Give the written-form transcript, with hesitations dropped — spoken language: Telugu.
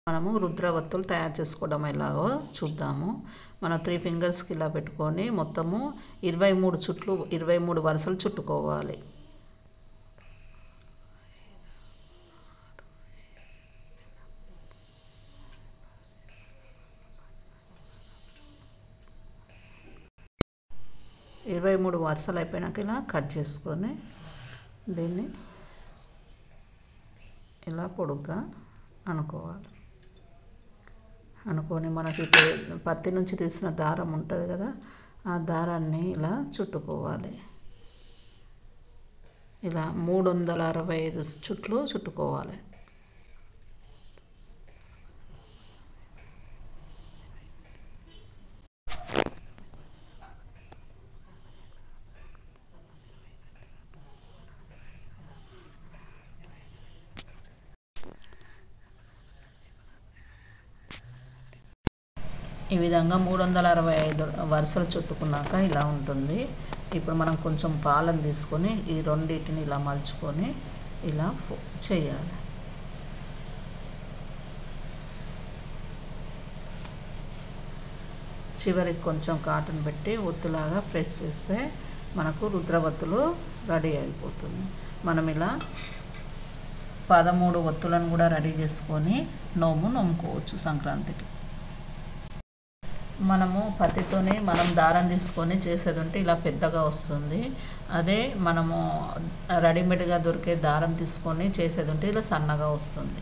మనము రుద్రవత్తులు తయారు చేసుకోవడం ఎలాగో చూద్దాము. మన 3 ఫింగర్స్కి ఇలా పెట్టుకొని మొత్తము 23 చుట్లు 23 వరుసలు చుట్టుకోవాలి. ఇరవై 23 వరుసలు అయిపోయినాక ఇలా కట్ చేసుకొని దీన్ని ఇలా పొడుగ్గా అనుకోవాలి. అనుకొని మనకి పత్తి నుంచి తీసిన దారం ఉంటుంది కదా, ఆ దారాన్ని ఇలా చుట్టుకోవాలి. ఇలా 365 చుట్లు చుట్టుకోవాలి. ఈ విధంగా 365 వరుసలు చుట్టుకున్నాక ఇలా ఉంటుంది. ఇప్పుడు మనం కొంచెం పాలను తీసుకొని ఈ రెండింటిని ఇలా మలుచుకొని ఇలా చేయాలి. చివరికి కొంచెం కాటన్ పెట్టి ఒత్తులాగా ప్రెస్ చేస్తే మనకు రుద్రవత్తులు రెడీ అయిపోతుంది. మనం ఇలా 13 ఒత్తులను కూడా రెడీ చేసుకొని నోముకోవచ్చు సంక్రాంతికి. మనము పత్తితోనే మనం దారం తీసుకొని చేసేది ఉంటే ఇలా పెద్దగా వస్తుంది. అదే మనము రెడీమేడ్గా దొరికే దారం తీసుకొని చేసేది ఉంటే ఇలా సన్నగా వస్తుంది.